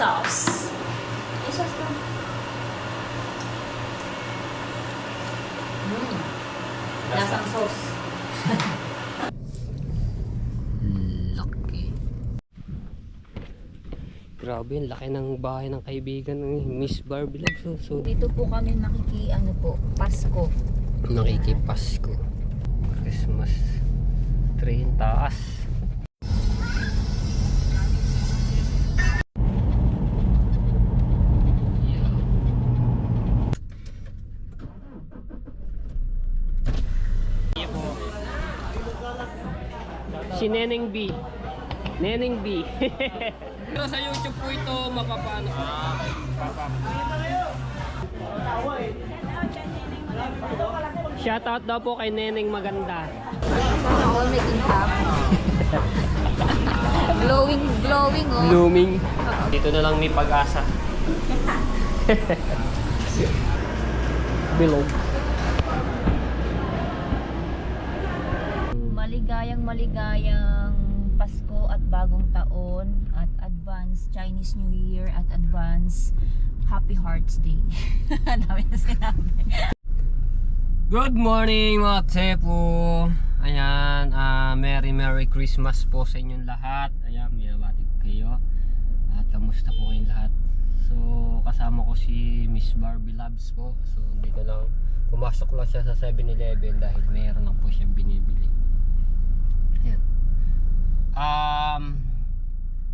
sauce. May sauce to. Lasang sauce. Laki. Grabe, ang laki ng bahay ng kaibigan ng Miss Barbie Love. So, Dito po kami Pasko. nakikipasko. Christmas tree yung taas. Si Neneng B. Neneng B. Pero sa YouTube po ito mapapano. Shoutout daw po kay Neneng Maganda. Sana all making happy. Glowing, oh. Blooming. Dito na lang may pag-asa. Bilog. Maligayang Pasko at Bagong Taon at advance Chinese New Year at advance Happy Hearts Day. Dami na sinabi. Good morning mga tepo. Ayan, Merry Christmas po sa inyong lahat. Ayan, binabati ko kayo. At kamusta po kayong lahat? So, kasama ko si Miss Barbie Loves po. So, dito lang. Pumasok lang siya sa 7-Eleven dahil mayroon lang po siyang binibili. Ayan.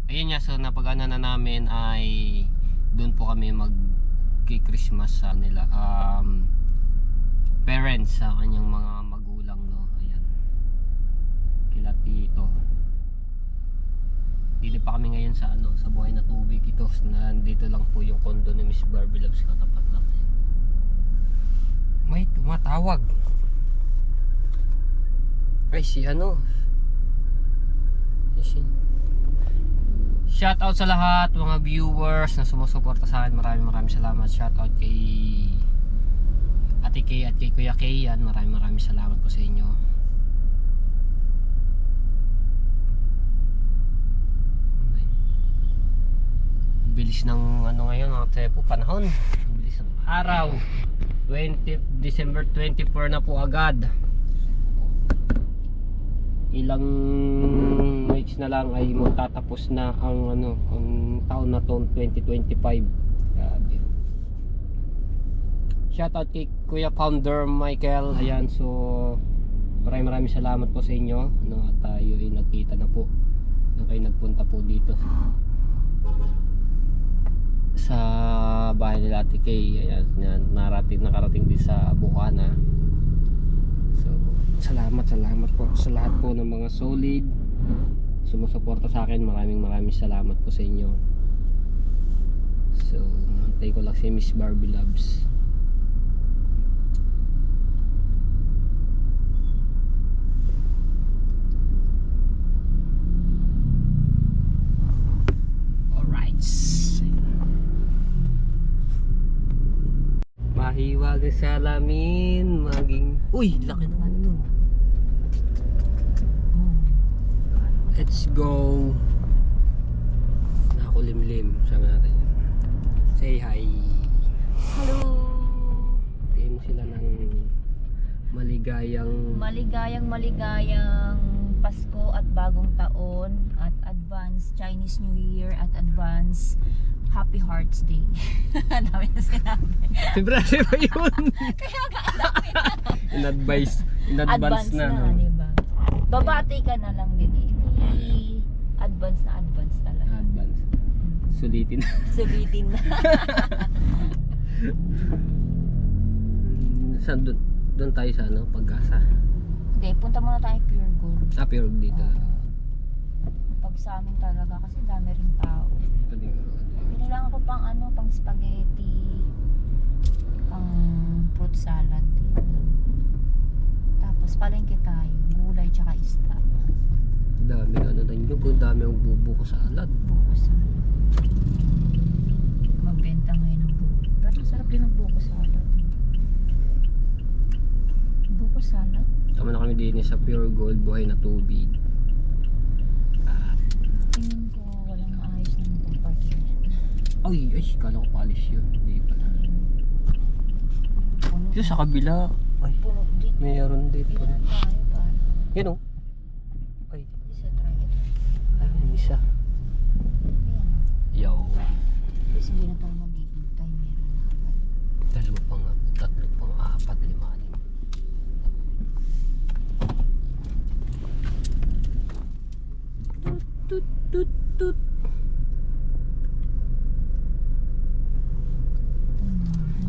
Ayun nga, so napag-ano na namin ay doon po kami mag-Christmas sa nila. Parents sa kanyang mga magulang, no. Ayan. Kila tito. Dito pa kami ngayon sa sa Buhay na Tubig. Ito, nandito lang po yung condo ni Miss Barbie Loves, katapat lang. May tumatawag. Ay, si shout out sa lahat mga viewers na sumusuporta sa akin. Maraming salamat. Shout out kay Ate Kay at kay Kuya Kay. Yan, maraming salamat po sa inyo. Bilis ng ngayon mga tepo, panahon. Bilis ng araw. December 24 na po agad. Ilang weeks na lang ay matatapos na ang ang taon na to, 2025. Grabe. Shoutout kay Kuya Founder Michael. Ayan, so maraming salamat po sa inyo, no, at tayo ay nagkita na po nung kayo nagpunta po dito sa bahay nila Ate Kay. Ayan, nakarating din sa Bukana. So salamat po sa lahat po ng mga solid sumusuporta sa akin. Maraming salamat po sa inyo. So hintay ko lang si Miss Barbie Loves. Alright, mahiwag ang salamin maging laki ng nun. Let's go. Nakakulimlim. Sama natin. Say hi. Hello. Tingin mo sila ng Maligayang Pasko at Bagong Taon at advance Chinese New Year at advance Happy Hearts Day. Dami na sinabi. Siyempre ba yun? Kaya dami na. In advance na, no? Diba? Babati ka na lang din eh. Advance talaga. Advance. Sulitin na. Saan doon tayo sa Pag-asa? Hindi, punta muna tayo Pure Gold. Pure dito. Pag sa amin talaga kasi dami rin tao. Bili lang ako pang pang spaghetti, pang fruit salad dito. Tapos palengke tayo, gulay tsaka isda. Dami ng nyug, dami ang buko salad. Buko salad. Magbenta ngayon ng buko. Pero sarap din ng buko salad. Buko salad? Tama na kami din sa Pure Gold, Buhay na Tubig. Tingin ko walang ayos ng pagparking. Ay, kala ko palis yun. Hindi pala. Puno. Dito sa kabila. Ay, Puno din. mayroon din. Ilan tayo pa? Yan o. Ay, Isa try ito. ayun isa. Ayan. Yo. Kasi hindi na tayo maghihintay. Meron na agad. Dalawa pang, tatlo pang, apat, lima, anim. Tut, tut, tut.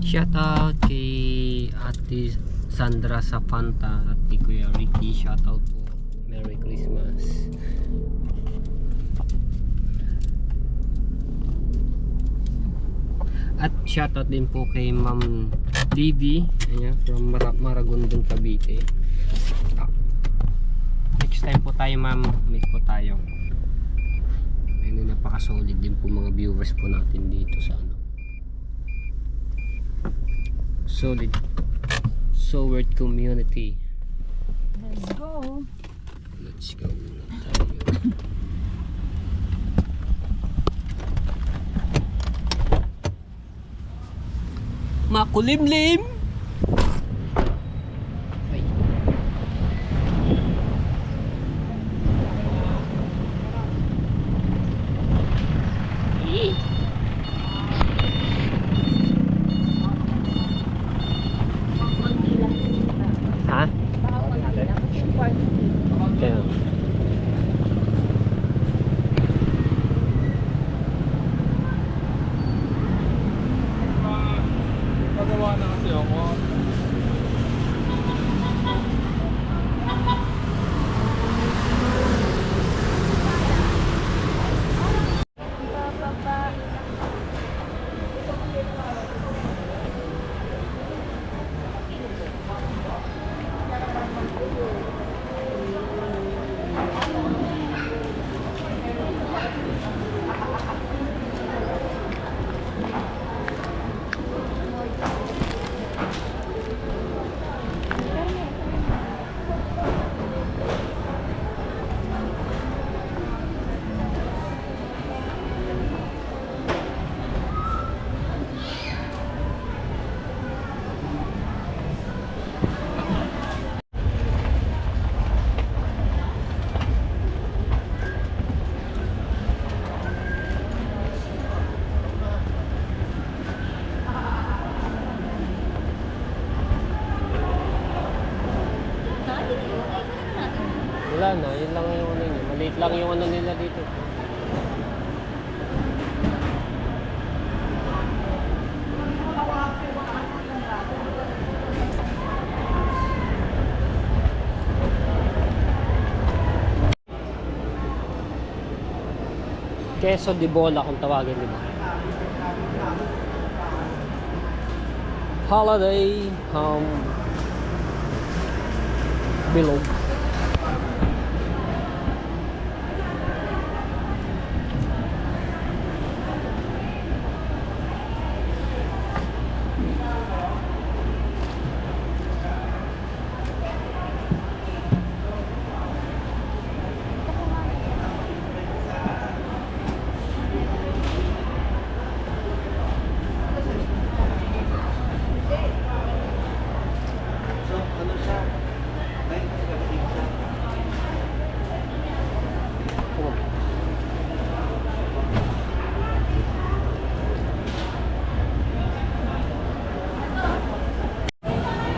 Shout out kay Ate Sandra Sapanta at kay Kuya Ricky. Shout out po. Merry Christmas. At shout out din po kay Ma'am Livy, ayan, from Maragondon, Cavite. Next time po tayo, ma'am, meet po tayo. Ayun, napaka-solid din po mga viewers po natin dito sa ano. Solid Soward community. Let's go. Let's go muna tayo. Makulimlim. Ay. Ha? Kaya. Pagawa na kasi ako. Wala na, yun lang yung ano niya. Maliit lang yung ano nila dito. Queso di bola kung tawagin, di ba? Holiday bilog.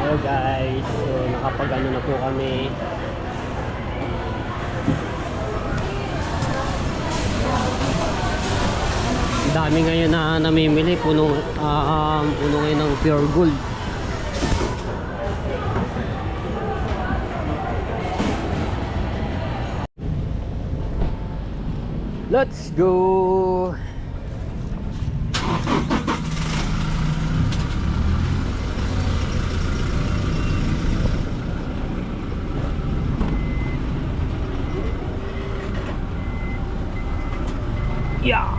Hello guys, so nakapag-ano na po kami. Dami ngayon na namimili, puno ngayon ng pure gold. Let's go. Yeah.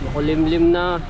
Makulimlim na.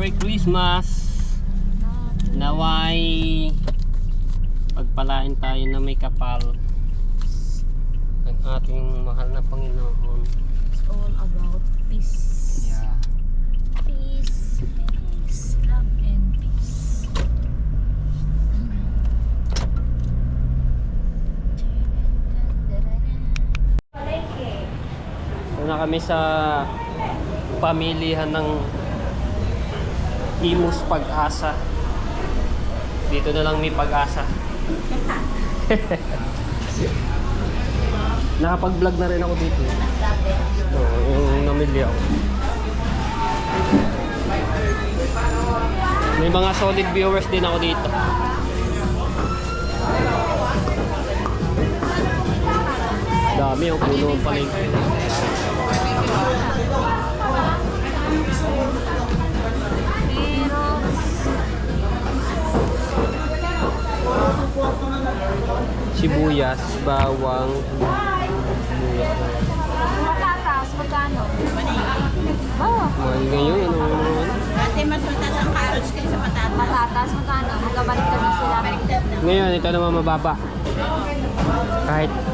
Merry Christmas! Naway pagpalain tayo na may kapal ang ating mahal na Panginoon. It's all about peace. Yeah. Peace, peace, love and peace. So na kami sa pamilihan ng Imus Pag-asa. Dito na lang may pag-asa. Nakapag-vlog na rin ako dito. Oo, yung namili ako. May mga solid viewers din ako dito. Dami yung puno ang palengke. Sibuyas, bawang, sibuyas. Patatas, magkano? Oh, Mahal ngayon, ano? Dati mas mataas ang carrots kaysa patatas. patatas, magkano? Magkabaliktad na sila. Baliktad na. Ngayon, ito naman mababa.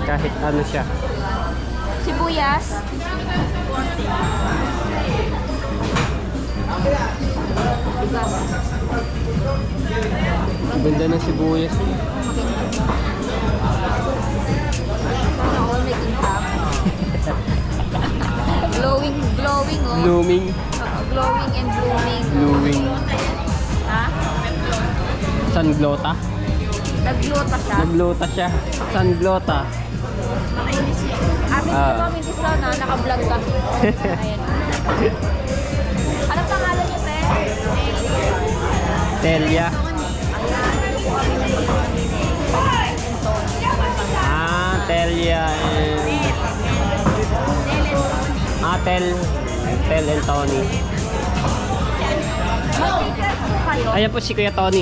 Kahit ano siya. Sibuyas. Ganda ng sibuyas. Sana all may kintab. Glowing, glowing oh. Blooming. Glowing and blooming. Blooming. Ha? Sunglota. Nagluta siya. Naglota siya. Sunglota. Amin Ah. ko kami this na, naka-vlog kami. Ayan. Anong pangalan niyo, te? Telia. Ayan. Ito po kami ng Telia and... Tel and Tony. Mag-tickets po kayo. Ayan po si Kuya Tony.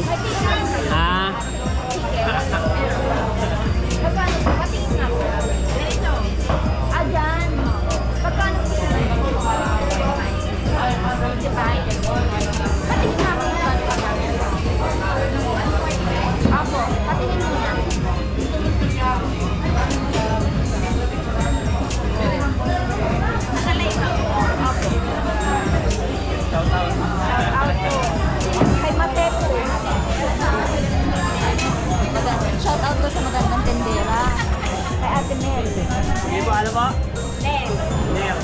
Magkano po? Patingin nga po. Ah, dyan. Magkano po? 25. Patingin nga po. Apo, patingin mo na. Out po. Kay Matepo. Shout out ko sa magandang tendera. Kay Ate Mel. Sige po, ano po? Mel. Nel.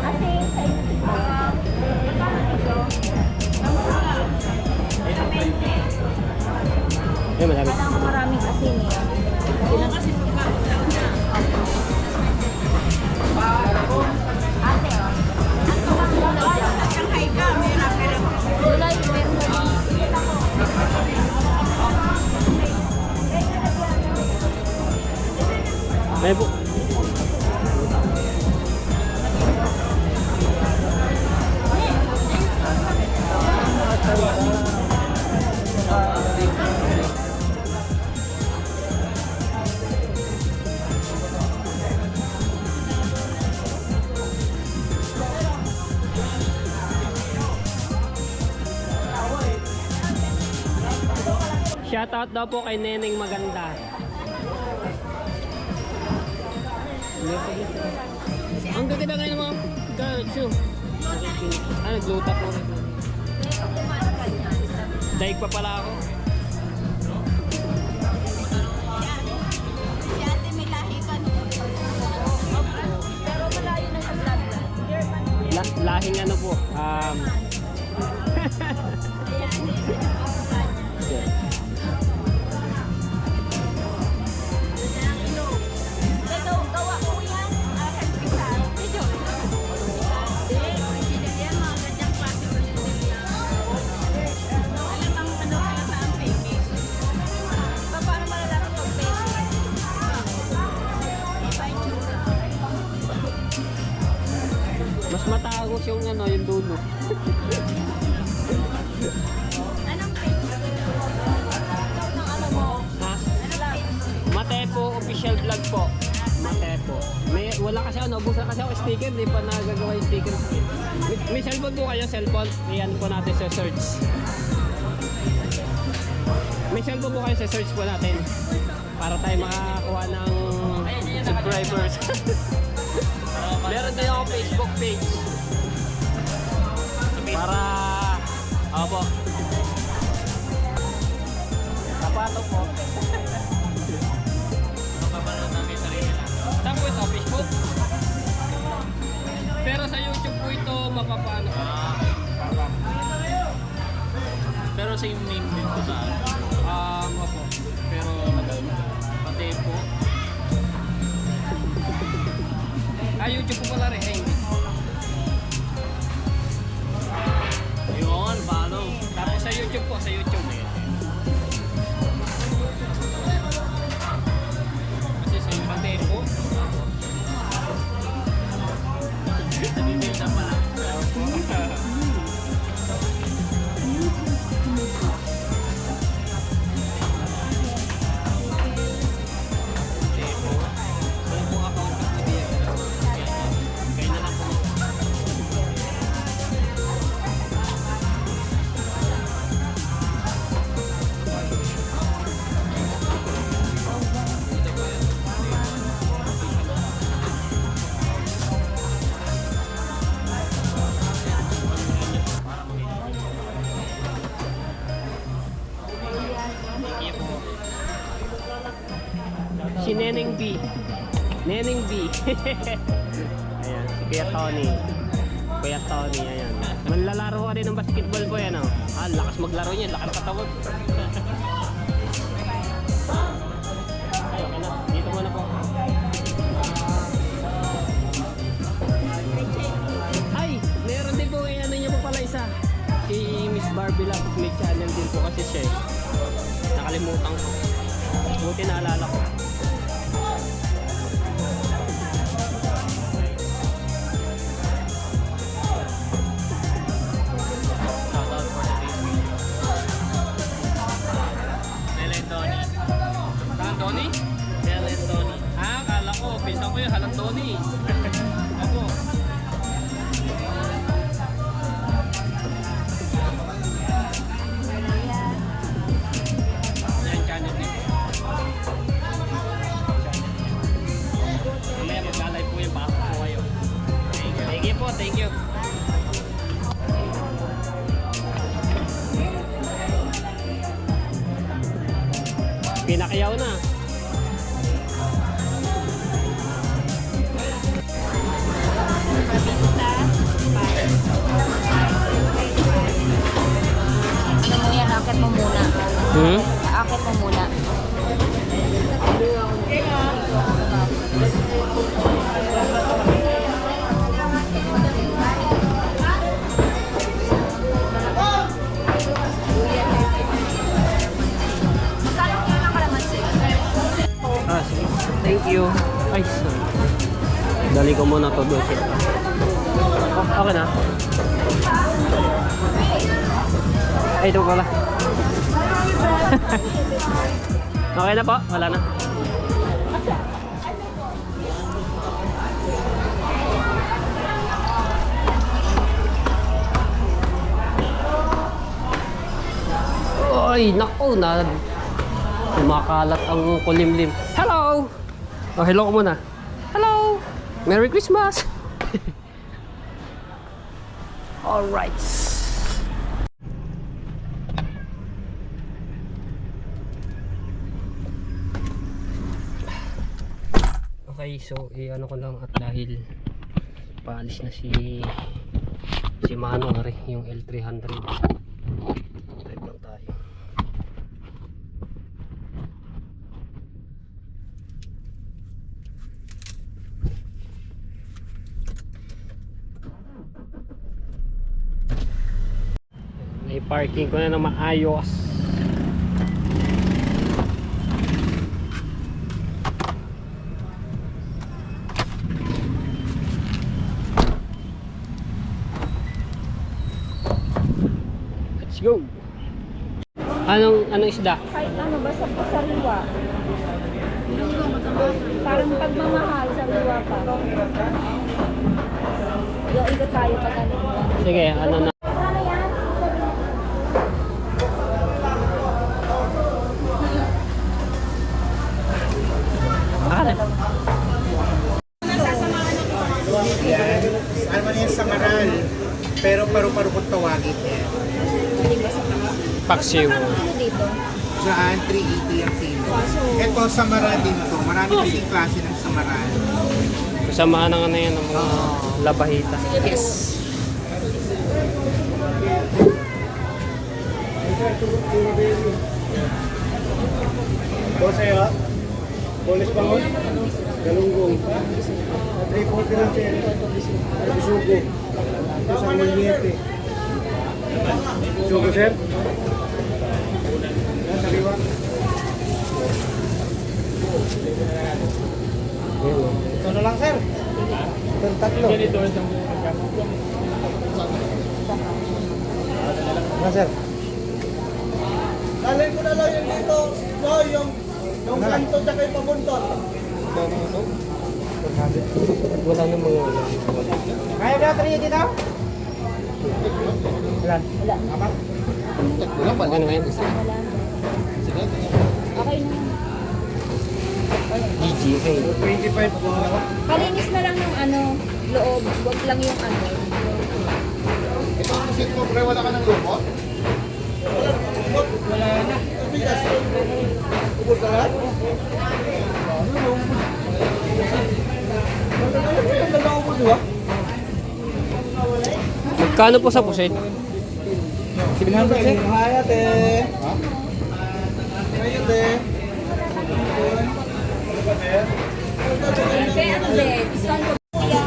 Kasi sa inyo, magkano ito? Ay, madami. Kailangan ko maraming asin eh. Ate, oh. Ano bang gulay dyan? Shanghai ka, may rapper ako. Gulay, meron na din. Ay po. Shoutout daw po kay Neneng Maganda. Ang gaganda kayo ng mga carrots yun. Nagluta po rin. Daig pa pala ako. Si ate may lahi ka no. Pero malayo na sa vlog. Lahing ano po. Ito, gawa ko yan. Kaspisa. Video. Yan mga ganyang klase ko yung alam bang ano kaya sa ang baby? Paano malalaman pag pwede? Iba yung tsura. Mas matago bangus yung ano, yung dulo. Anong page? Anong ano mo? Ha? Anong page? Matepo official vlog po. Matepo. Wala kasi ako, naubusan kasi ako sticker, di pa nagagawa yung sticker. May cellphone po kayo, cellphone. Iyan po natin sa search. May cellphone po kayo sa search po natin. Para tayo makakuha ng subscribers. Meron din ako Facebook page. Para, opo. Kapato po. Mapapanood namin sarili lang. Saan po ito? Facebook? Pero sa YouTube po ito mapapano. Pero same name din po sa Opo. Pero pati po. YouTube po pala rin. Ay, hindi. yun, follow. Tapos sa YouTube po, sa YouTube. Kasi sa yung pati po. Nabibenta pala. Si Neneng B. Neneng B. Ayan, si Kuya Tony. Kuya Tony, ayan. Manlalaro ka rin ng basketball po yan, oh. Ah, lakas maglaro niya, lakas katawag. Ay, okay na. Dito muna po. Ay, meron din po yung ano niya po pala isa. Si Miss Barbie lang, may channel din po kasi siya. Nakalimutan ko. Buti naalala ko. Shoutout for the day. Helen Tony. Halang Tony? Helen Tony. Ah, kala ko. Pinsan ko yung Halang Tony. Ako. Yan, channel din. Mamaya maglalay po yung baka po kayo. Thank you po, thank you. Pinakayaw na. Ano mo yan, akit mo muna. Akit mo muna. Ah, sige. Thank you. Ay, sorry. Dali ko muna to doon. Oh, okay na. Ay, ito pala. Okay na po. Wala na. Ay, naku, kumakalat ang kulimlim. Hello! Oh, hello ko muna. Hello! Merry Christmas! Alright. Okay, so ano ko lang at dahil paalis na si Mano rin, yung L300. Drive lang tayo. May parking ko na maayos. go! Anong isda? Kahit ano, basta po sariwa. Parang pagmamahal, sariwa pa. Yung ikot tayo pag ano. Sige, ano na? Ano yan? Ano man yan sa Maral, pero paru-paro kong tawagin yan. Paksiw. Ano dito? Saan 380 ang kilo. Ito sa Maral din to. Marami kasing klase ng sa Maral. Kasamaan ng ano yan, ng mga labahita. Yes. Boss sa'yo ha? Bonus bangon? Galunggong. 340 lang sir. Bisugo. Ito sa Malmiete. Bisugo sir? Yan, sariwa. Ito na lang sir. Ito tatlo. Na sir. Lalay ko na lang yung dito. No, yung kanto tsaka yung pabuntot. Wala nang mga Kaya ba 380 daw? Ilan? Apat? ano ngayon? Wala. Okay na yun. DGA. 25 po. Kalinis na lang yung ano, loob. Huwag lang yung ano. Ito ang sit mo, pre, wala ka ng lumot? Wala na. Ubus na lahat? Magkano po sa pusit? 700 sir? Hi, ate. Hi, ate. Kaya ano din, discount ko kuya.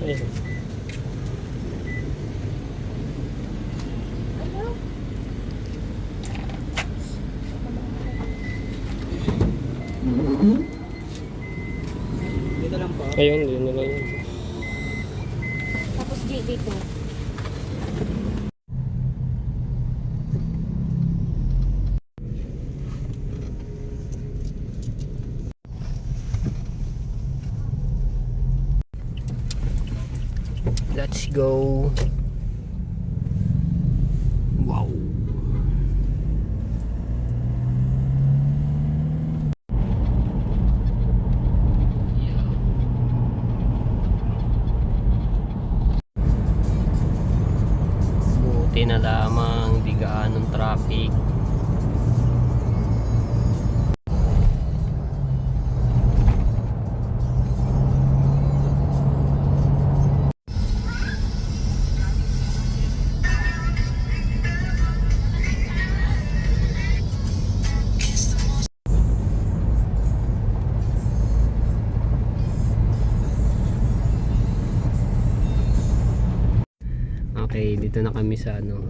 Ayun. Ayun, yun na lang yun. Tapos JB2. Let's go. Wow. Buti na lamang di gaanong traffic. Okay, dito na kami sa ano.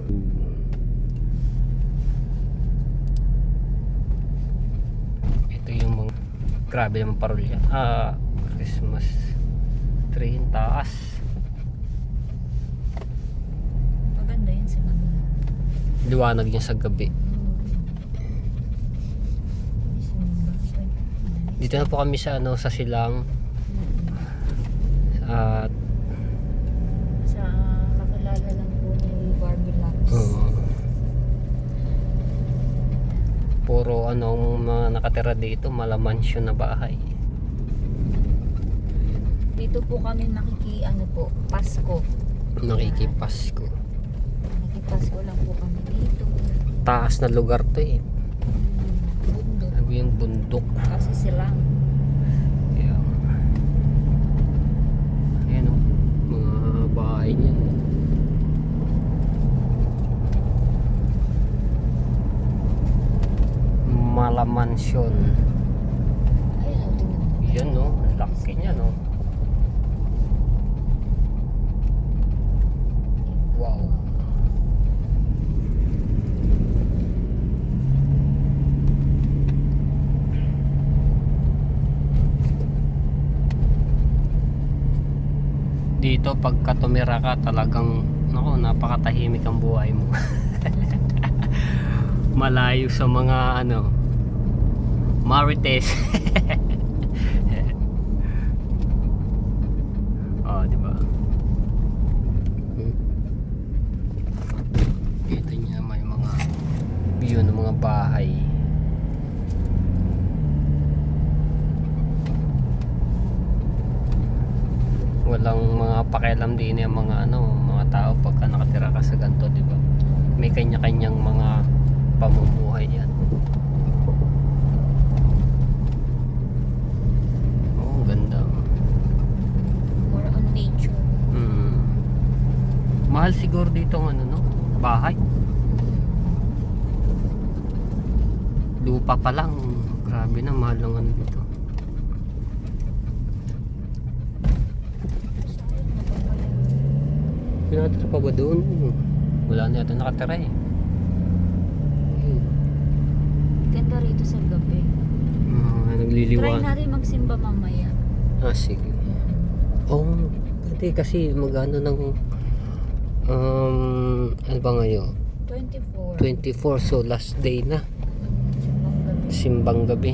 Ito yung mga grabe yung parolya. Christmas tree yung taas. Maganda yun sa gabi. Liwanag niya sa gabi. Dito na po kami sa ano, sa Silang. At Sa kakilala lang po ni Barbie Labs. puro ano ang mga nakatira dito, mala mansion na bahay. Dito po kami ano po, Pasko. Nakikipasko. Nakipasko lang po kami dito. Taas na lugar to eh. Bundok. Sabi yung bundok. Kasi silang. Kaya, ayan o, mga bahay niya. Mala mansion. Ayun, tingnan mo. Yan no, laki niya no. dito pagka tumira ka talagang napakatahimik ang buhay mo. Malayo sa mga marites. Oh, di ba? Ito niya may mga view ng mga bahay. Walang mga pakialam din yung mga mga tao pagka nakatira ka sa ganito, di ba? May kanya-kanyang mga pamumuhay yan. Oh, ganda. More on nature. Mahal siguro dito ang bahay. Lupa pa lang. Grabe na, mahal lang dito. Pinatira pa ba doon? Wala na yata nakatira eh. Ganda rito sa gabi. Try Nagliliwan. natin magsimba mamaya. Sige. Oh, pwede kasi magano ng ano ba ngayon? 24. 24, so last day na. Simbang gabi. Simbang gabi.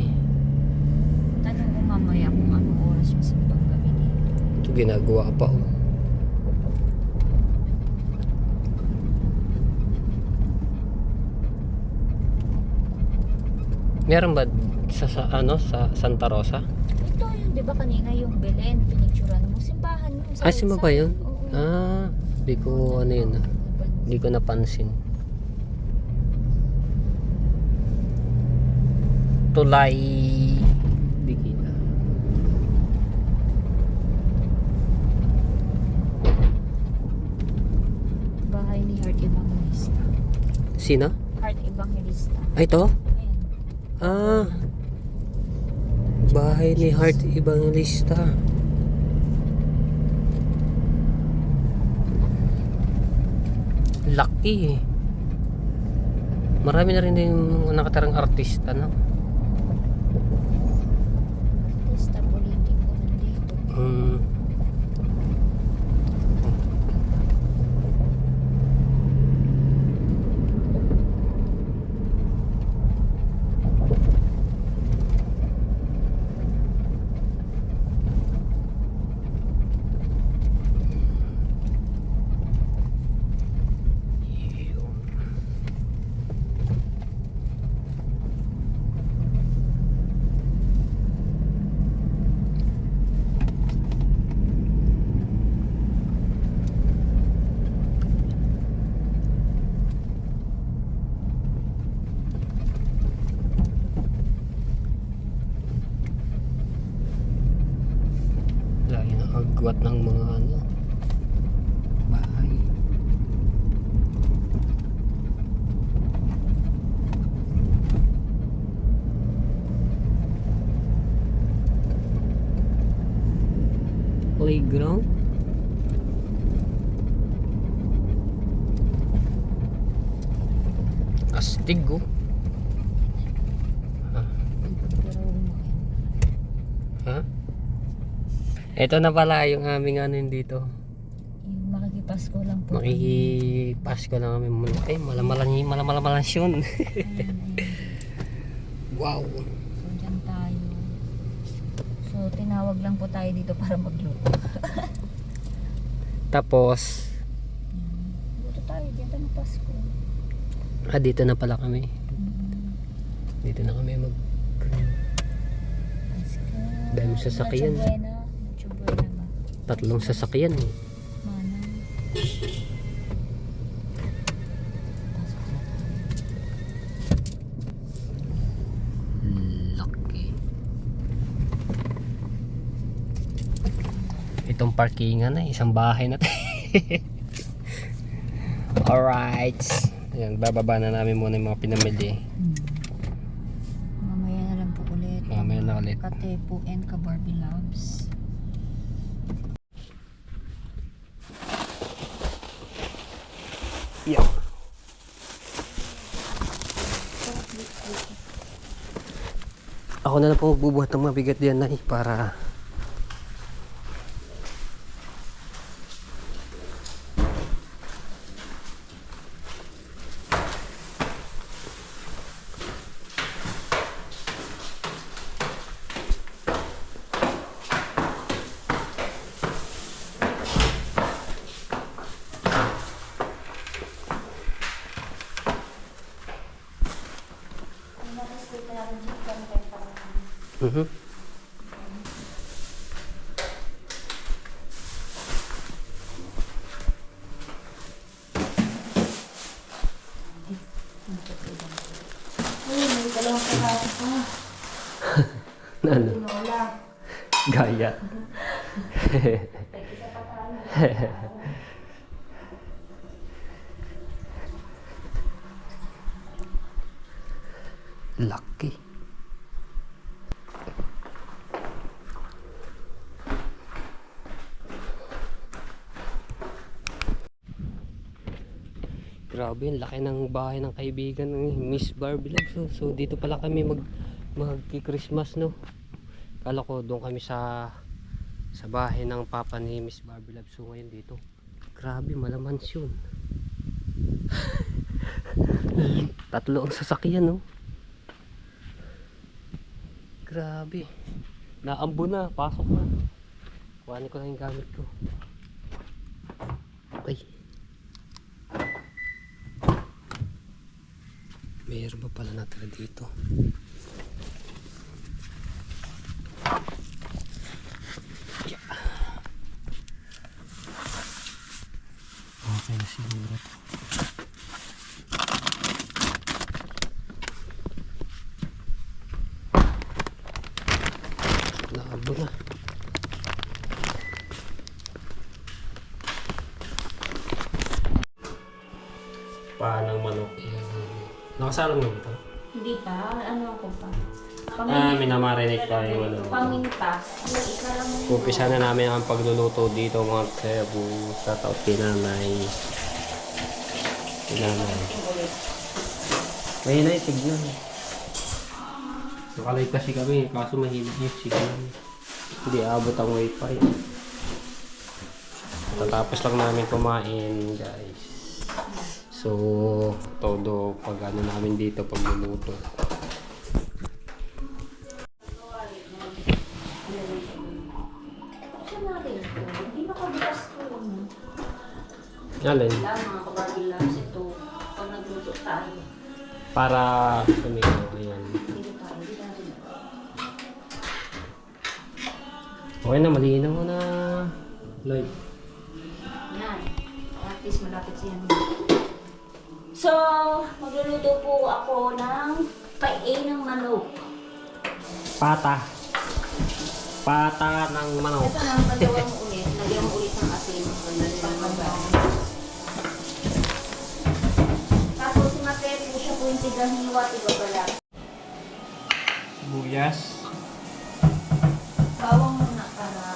Tanong ko mamaya kung anong oras yung simbang gabi dito. Ito ginagawa pa oh. Meron ba sa Santa Rosa? Ito yun, di ba kanina yung Belen, pinicturan mo. Simbahan yun. Ah, simba ba yun? Oo. Di ko Di ko napansin. Tulay. Di kita. Bahay ni Heart Evangelista. Sino? Heart Evangelista. Ay, ito? Ayan. Bahay ni Heart Evangelista. Laki eh. Marami na rin yung nakatarang artista, no? Artista, politiko nandito. Lagi na agwat ng mga bahay. Playground. Astig oh. Pero Ha? Ito na pala yung aming dito. yung makikipasko lang po. Makikipasko lang kami muna. Ay, malamalasyon. Wow. So, dyan tayo. So, tinawag lang po tayo dito para magluto. Tapos, Luto tayo, dyan tayo ng Pasko. dito na pala kami. Dito na kami Pasko. Dami sasakyan. Noche Buena. Noche Buena ba? 3 sasakyan eh. Manang. Pasok na tayo. Laki. Itong parkingan na isang bahay na alright. Ayan, bababa na namin muna yung mga pinamili. Mamaya na lang po ulit. Mamaya na ulit. Katepo and ka-Barbie Loves. Yeah. Ako na lang po magbubuhat ng mabigat diyan na para i-spray ka natin dito kung kaya parang Mhm. uy, may dalawang peraso pa. Ano? Tinola. Gaya. Lucky. Grabe, ang laki ng bahay ng kaibigan ng Miss Barbie Love. So dito pala kami magki-Christmas, no. Kala ko doon kami sa bahay ng papa ni Miss Barbie Love. So ngayon dito. Grabe, malamansyon. Tatlo ang sasakyan, no. Grabe. Naambo na, pasok na. Kuhanin ko na yung gamit ko. Okay. Mayroon pa pala natira dito. Yeah. Okay na siguro to. Naabo na. Paanang manok. Nakasalang na ba ito? Hindi pa, ano ako pa. Minamarinig pa yung ano. Paminta. Yung isa lang yung Umpisa na namin ang pagluluto dito mga Cebu. Sa taot kinanay. Kinanay. Mahina yung signal. Nakalive kasi kami, kaso mahina yung signal. Hindi abot ang wifi. Tatapos lang namin kumain, guys. So, todo pag ano namin dito, pagluluto. Saan natin ito? Hindi makabukas ko. Alin? Wala mga kabagilas ito. Pag nagluto tayo. Para sumigaw, ayan. Dito tayo. Dito natin. Okay na, malinaw na live. Yan. At least malapit siya. So, magluluto po ako ng pae ng manok. Pata. Pata ng manok. Ito na, pagdawa mo ulit. Lagyan mo ulit ng asin. Tapos si Mate po siya po yung tigahiwa, tigabalat. Sibuyas. Bawang muna para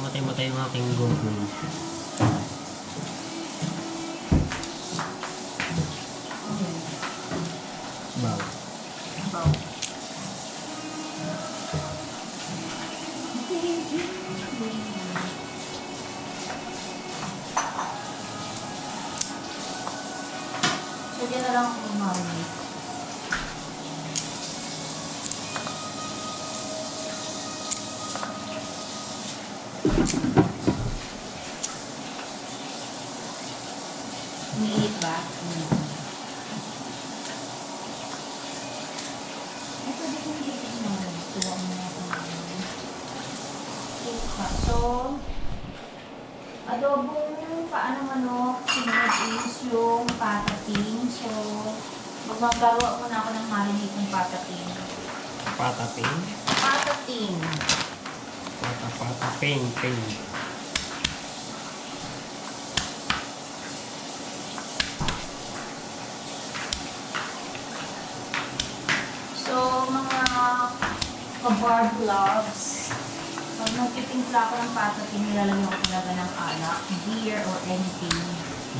Matay-matay yung aking gogo. Wow. so dyan na lang ako marinate. Umiinit ba? Ito di ko hindi mo. Tuwa mo na ako. So, adobong paano manok, sinunod is yung patating. So, magmagawa muna ako ng marinate ng patating. Pataping. Patating. Pataping. So, mga kabarb gloves. Pag nagtitimpla ako ng patating, nilalagyan ko talaga ng alak, beer, or anything.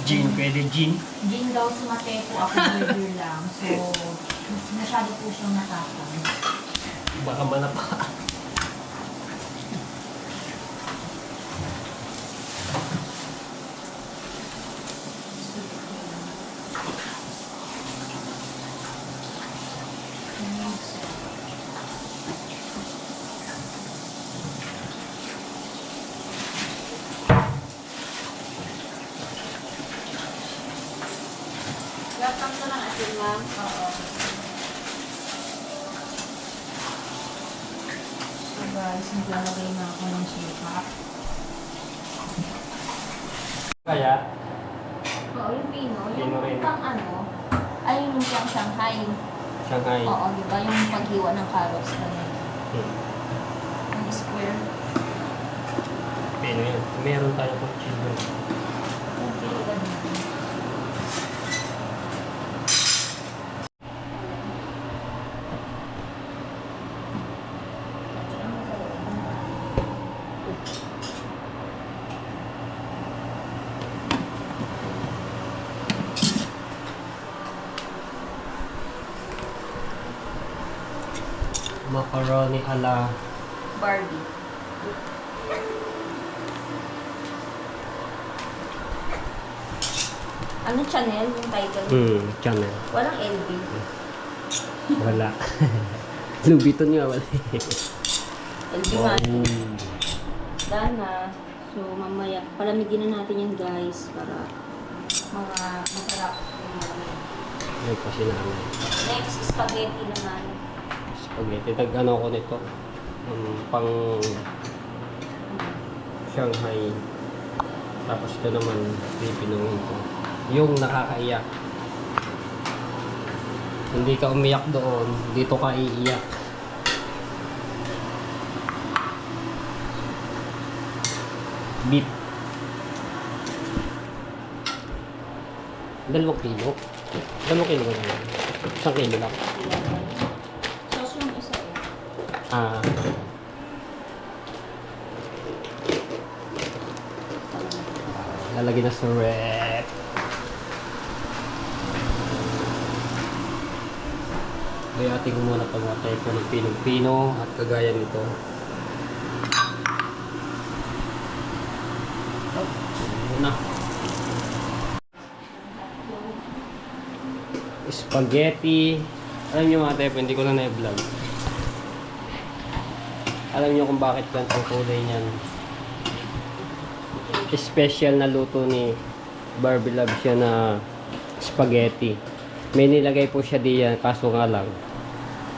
Gin, pwede gin. Gin daw si Mate po, ako beer lang. So, masyado po siyang natakang. Baka manapa. ma'am. Oo. So guys, naglalagay na ako ng suka. Kaya, Oo, yung Pino. Pino rin. Yung pang ano, ay yung pang Shanghai. Shanghai. Oo, di ba? Yung paghiwa ng carrots na yun. Yung square. Pino yan. Meron tayo kung chilo. Yung piligan natin. Macaroni ala Barbie. Ano channel yung title? channel. Walang LB. Wala. Lubiton nga wala. LB nga. Dahil na. So, mamaya, palamigin na natin yan guys para mga masarap yung malamig. Ay pa sinanay. Next, spaghetti naman. Spaghetti. Tag-ano ko nito. Pang Shanghai. Tapos ito naman, pipinuhin ko. Yung nakakaiyak. Hindi ka umiyak doon, dito ka iiyak. Beef. 2 kilo. 2 kilo ba naman? 1 kilo lang. Sauce yung isa eh. Ah. Lalagyan na sa rep. Bayatin ko muna pag matay ko ng pinong-pino at kagaya nito. Na. Spaghetti. Alam niyo mga tepo, hindi ko na na-vlog. Alam niyo kung bakit ganito ang kulay niyan. Special na luto ni Barbie Love siya na spaghetti. May nilagay po siya diyan, kaso nga lang.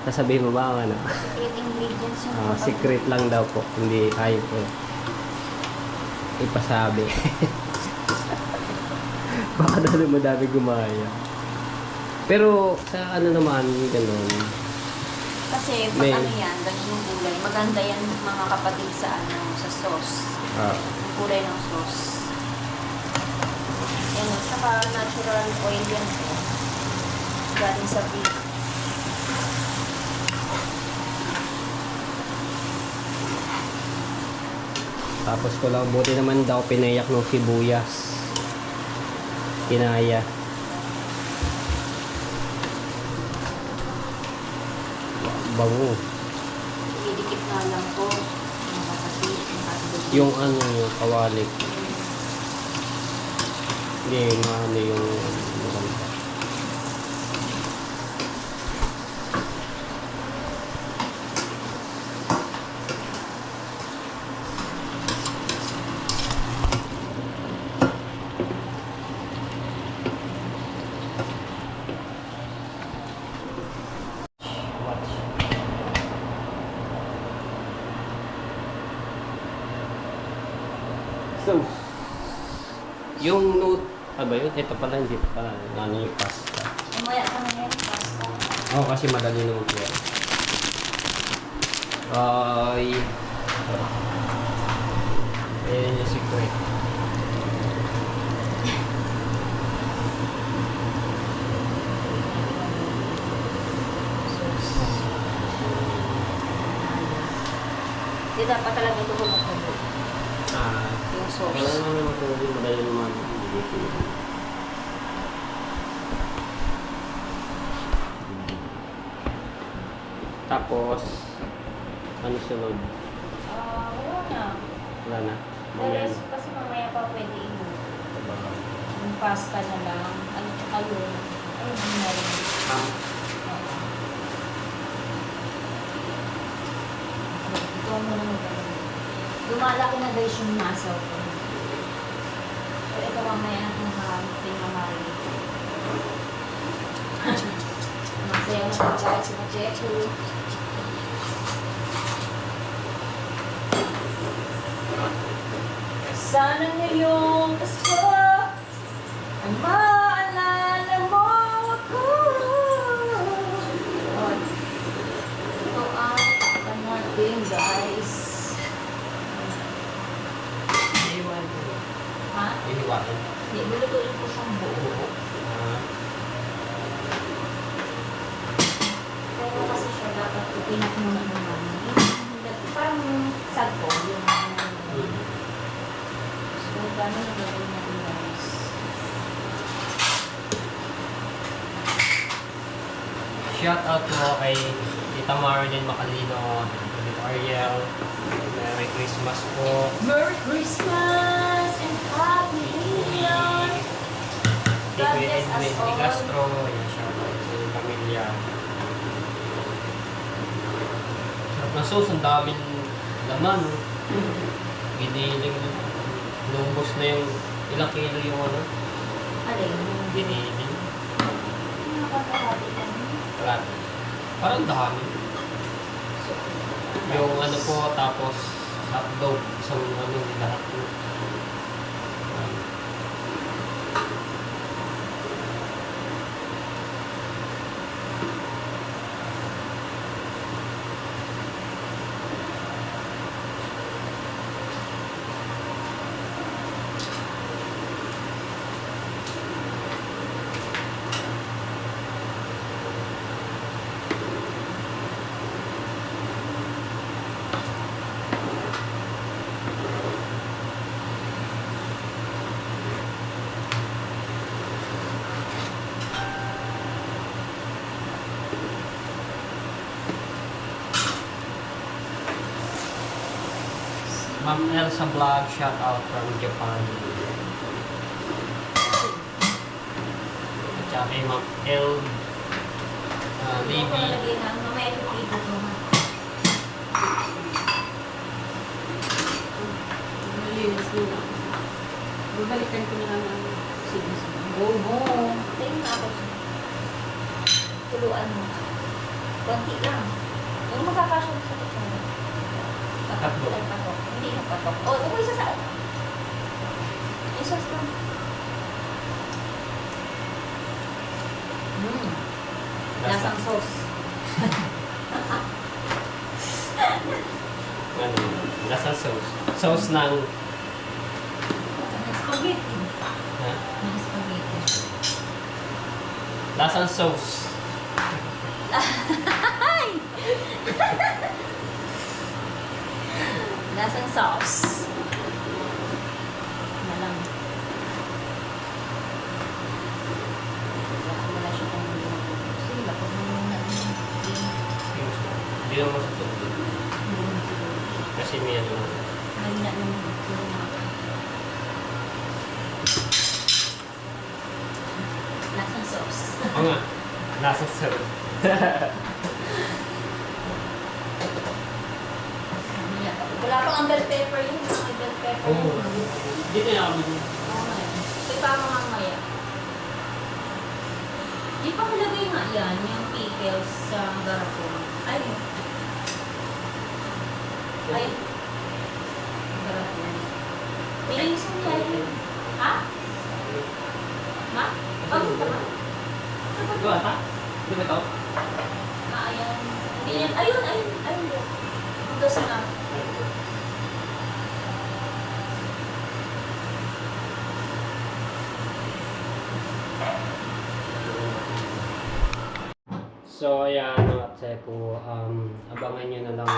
Sasabihin mo ba ano? Secret ingredients yung Secret lang daw po, hindi ayaw po ipasabi. Baka na madami gumaya. Pero sa ano naman, ganun. Kasi pag May- ano yan, ganyan yung gulay. Maganda yan mga kapatid sa ano, sa sauce. Yung kulay ng sauce. Yan, saka natural oil yan. Galing sa beef. Tapos ko lang, buti naman daw pinayak ng sibuyas. Kinaya. Bango. Idikit na lang po. Mga kapatid. Yung ano, yung kawalik. Hindi, yung ano yung maganda. So, yung note, ba yun? Ito pala, hindi pa, ano yung pasta. Umaya ka na yan, pasta. Oo, kasi madali naman po yan. Ay, ayan yung secret. Di dapat talaga ito kumukulo. Yung sauce. Wala naman naman kung hindi madali naman. Tapos, ano sunod? Wala na. Wala na. The Mamaya rest kasi mamaya pa pwede yung pasta na lang. Ano tsaka yun. Ayun, yun na rin. Ah, Ito mo na maganda. Lumalaki na guys yung muscle ko. So ito mamaya ang pinamari. masaya na kahit si Machecho. Sana ngayong Pasko ay maalala mo ako. Ito ang natin, guys. Ha? Iniwanan. Hindi, lulutuin ko siyang buo. Pero kasi siya dapat ipinak muna ng namin. Parang sagpo yung so, gano'n na gagawin natin, guys. Shout out po kay Tita Marilyn Macalino, Tita Ariel. Merry Christmas po. Merry Christmas and Happy New Year! God Tito bless us Edwin all. Castro. Ayan, shout out sa inyong pamilya. Sarap na sauce, ang daming laman. Giniling. Lubos na yung ilang kilo yung ano. Alin? Giniling. Nakakahati lang. Parang dami. Yung ano po, tapos hotdog, isang ano, lahat po. Ma'am Elsa Vlog, shout out from Japan. At saka kay Ma'am El Hindi ko Libby. nalagay na. Mamaya ipipito ko ha. Malinis nila. Babalikan ko na lang ang sinis. Oo. Tingin na ako. Tuluan mo. Konti lang. Yung magkakasya mo sa kutsara. Tatlo. Patok. Hindi na patok. O, ito isa sa... Isa sa... Lasang sauce. Ano? Lasang sauce. Sauce ng... Spaghetti. Ha? Mga spaghetti. Lasang sauce. Lasang sauce. Na lang. Wala siya kung sige, lapot mo muna yung Hindi naman sa tubig. Kasi may ano. mahina yung lasang sauce. Oo nga. Lasang sauce. Wala pang ang bell pepper yun. May bell pepper Oo. yun. Hindi na ako. Ito pa mamaya. Di pa nilagay nga yan, yung pickles sa garapon. Ay. Ay. Garapon. Nilinisan niya yun. Ha? Ma? Pagod ka ba? Saan Ito ata? Hindi ba ito? ayan. Hindi yan. Ayun, ayun, ayun. Hugas na. So, ayan, mga Tsepo, abangan nyo na lang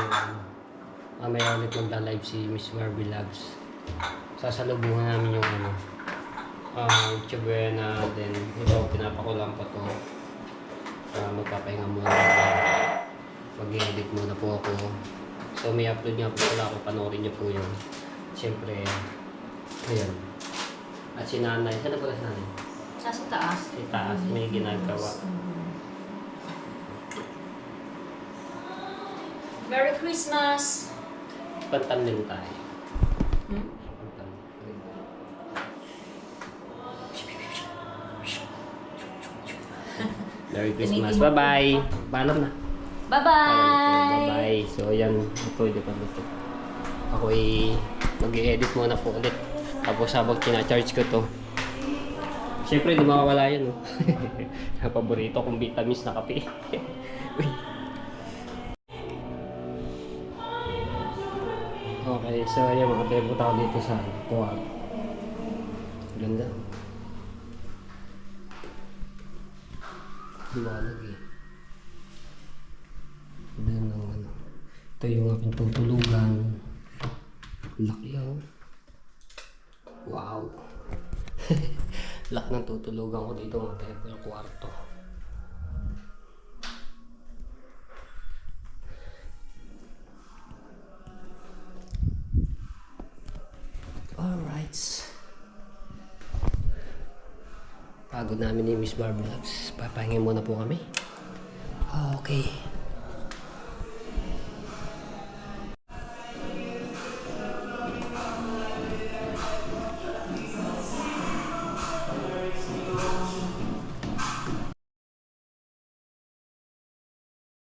may ulit magda-live si Miss Marby Labs. Sasalubungan namin yung ano, Chibuena, then ito, pinapakulang pa to. Magpapahinga muna ako. Mag-edit muna po ako. So, may upload nga po pala ako, panoorin nyo po yun. Siyempre, ayan. At si nanay, saan na pala si nanay? Nasa taas. Sa taas, may ginagawa. Merry Christmas! Pantan din tayo. Hmm? Pantan. Merry Christmas. Bye-bye. Paalam na. Bye-bye! Bye-bye. So, yan. Ito, hindi pa dito. Ako'y mag-i-edit muna po ulit. Tapos habang kina-charge ko to. Siyempre, di mawawala yan, no? Paborito kong vitamins na kape. Uy. Okay, so yan mga tebot ako dito sa Tuwag. Ganda. Liwanag eh. Doon ang ano. Ito yung aking tutulugan. Laki oh. Wow. Laki ng tutulugan ko dito mga tebot yung kwarto. Alright. Pagod namin ni Miss Barbie Vlogs. Papahingin muna po kami. Okay.